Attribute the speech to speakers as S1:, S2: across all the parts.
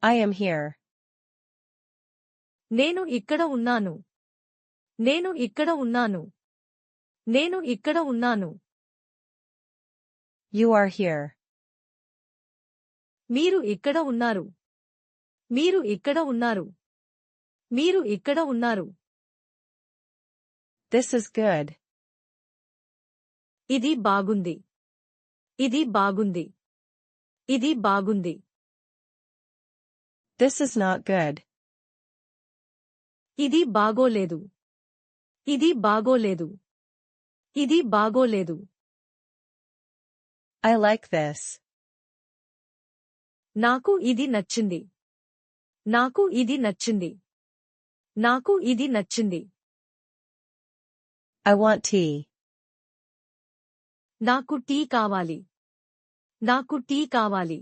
S1: I am here.
S2: నేను ఇక్కడ ఉన్నాను. నేను ఇక్కడ ఉన్నాను. నేను ఇక్కడ ఉన్నాను.
S1: You are here.
S2: మీరు ఇక్కడ ఉన్నారు. మీరు ఇక్కడ ఉన్నారు. మీరు ఇక్కడ ఉన్నారు.
S1: This is good.
S2: ఇది బాగుంది. ఇది బాగుంది. ఇది బాగుంది.
S1: This is not good.
S2: ఇది బాగోలేదు. ఇది బాగోలేదు. ఇది బాగోలేదు.
S1: I like this.
S2: నాకు ఇది నచ్చింది. నాకు ఇది నచ్చింది. నాకు ఇది నచ్చింది.
S1: I want tea.
S2: నాకు టీ కావాలి. నాకు టీ కావాలి.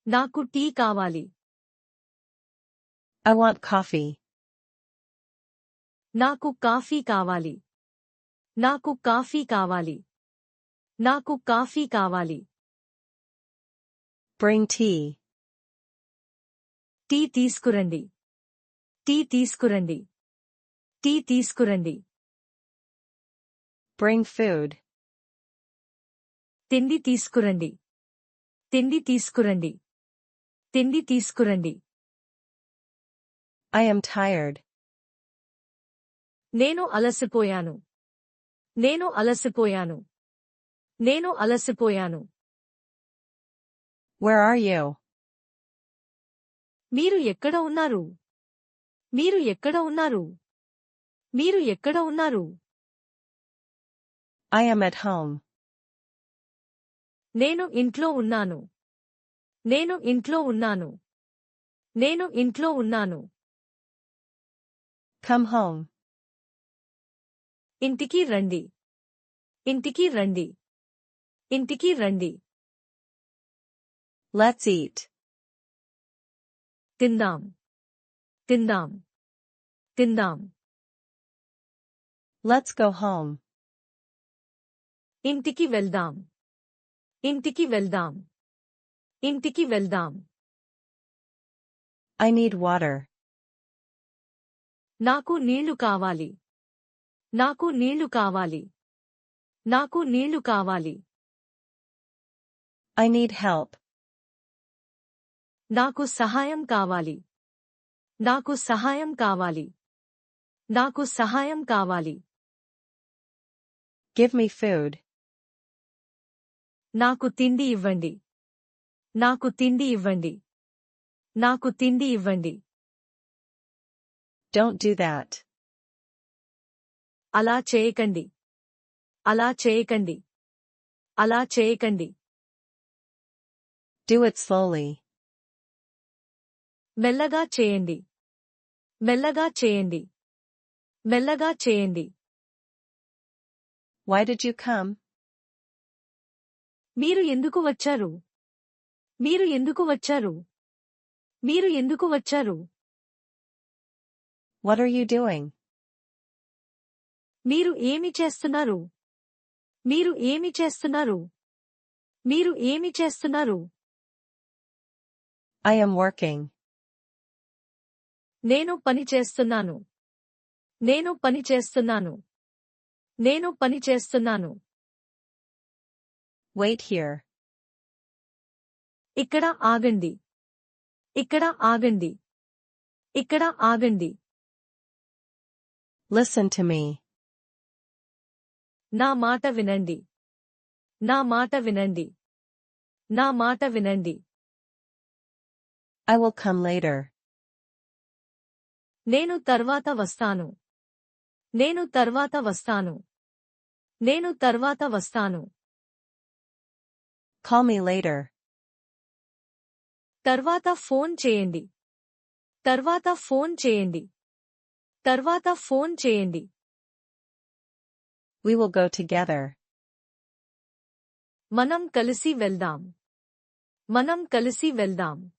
S2: నాకు టీ కావాలి.
S1: I want coffee.
S2: నాకు కాఫీ కావాలి. నాకు కాఫీ కావాలి. నాకు కాఫీ కావాలి.
S1: Bring tea.
S2: టీ తీసుకురండి. టీ తీసుకురండి. టీ తీసుకురండి.
S1: Bring food.
S2: తిండి తీసుకురండి. తిండి తీసుకురండి. తిండి తీసుకురండి.
S1: I am tired.
S2: నేను అలసిపోయాను. నేను అలసిపోయాను. నేను అలసిపోయాను.
S1: Where are you?
S2: మీరు ఎక్కడ ఉన్నారు? మీరు ఎక్కడ ఉన్నారు? మీరు ఎక్కడ ఉన్నారు?
S1: I am at home.
S2: నేను ఇంట్లో ఉన్నాను. నేను ఇంట్లో ఉన్నాను. నేను ఇంట్లో ఉన్నాను.
S1: Come home.
S2: ఇంటికి రండి. ఇంటికి రండి. ఇంటికి రండి.
S1: Let's eat.
S2: తిందాం. తిందాం. తిందాం.
S1: Let's go home.
S2: ఇంటికి వెళ్దాం. ఇంటికి వెళ్దాం. ఇంటికి వెళ్దాం.
S1: I need water.
S2: నాకు నీళ్లు కావాలి. నాకు నీళ్లు కావాలి. నాకు నీళ్లు కావాలి.
S1: I need help.
S2: నాకు సహాయం కావాలి. నాకు సహాయం కావాలి. నాకు సహాయం కావాలి.
S1: Give me food.
S2: నాకు తిండి ఇవ్వండి. నాకు తిండి ఇవ్వండి. నాకు తిండి ఇవ్వండి.
S1: Don't do that.
S2: అలా చేయకండి. అలా చేయకండి. అలా చేయకండి.
S1: Do it slowly.
S2: మెల్లగా చేయండి. మెల్లగా చేయండి. మెల్లగా చేయండి.
S1: Why did you come?
S2: మీరు ఎందుకు వచ్చారు? మీరు ఎందుకు వచ్చారు? మీరు ఎందుకు వచ్చారు?
S1: What are you doing?
S2: మీరు ఏమి చేస్తున్నారు? మీరు ఏమి చేస్తున్నారు? మీరు ఏమి చేస్తున్నారు?
S1: I am working.
S2: నేను పని చేస్తున్నాను. నేను పని చేస్తున్నాను. నేను పని చేస్తున్నాను.
S1: Wait here.
S2: ఇక్కడ ఆగండి. ఇక్కడ ఆగండి. ఇక్కడ ఆగండి.
S1: Listen to me.
S2: నా మాట వినండి. నా మాట వినండి. నా మాట వినండి.
S1: I will come later.
S2: నేను తర్వాత వస్తాను. నేను తర్వాత వస్తాను. నేను తర్వాత వస్తాను.
S1: Call me later.
S2: తర్వాత ఫోన్ చేయండి. తర్వాత ఫోన్ చేయండి. తర్వాత ఫోన్ చేయండి.
S1: We will go together.
S2: మనం కలిసి వెళ్దాం. మనం కలిసి వెళ్దాం.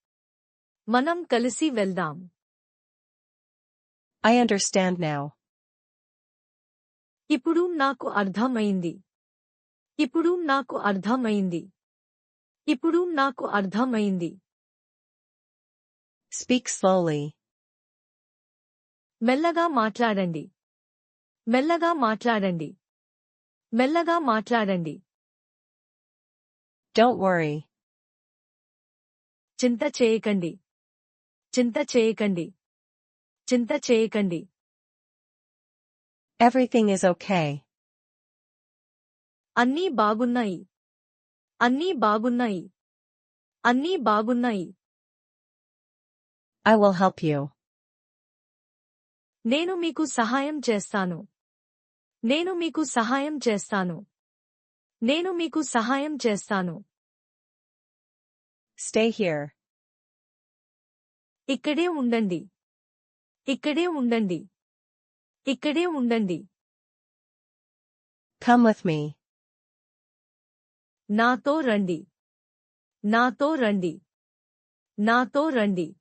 S2: మనం కలిసి వెళ్దాం.
S1: I understand now.
S2: ఇప్పుడు నాకు అర్థమైంది. ఇప్పుడు నాకు అర్థమైంది. ఇప్పుడు నాకు అర్థమైంది.
S1: Speak slowly.
S2: మెల్లగా మాట్లాడండి. మెల్లగా మాట్లాడండి. మెల్లగా మాట్లాడండి.
S1: Don't worry.
S2: చింత చేయకండి. చింత చేయకండి. చింత చేయకండి.
S1: Everything is okay.
S2: అన్నీ బాగున్నాయి. అన్నీ బాగున్నాయి. అన్నీ బాగున్నాయి.
S1: I will help you.
S2: నేను మీకు సహాయం చేస్తాను. నేను మీకు సహాయం చేస్తాను. నేను మీకు సహాయం చేస్తాను.
S1: Stay here.
S2: ఇక్కడే ఉండండి. ఇక్కడే ఉండండి. ఇక్కడే ఉండండి.
S1: Come with me.
S2: నాతో రండి. నాతో రండి. నాతో రండి.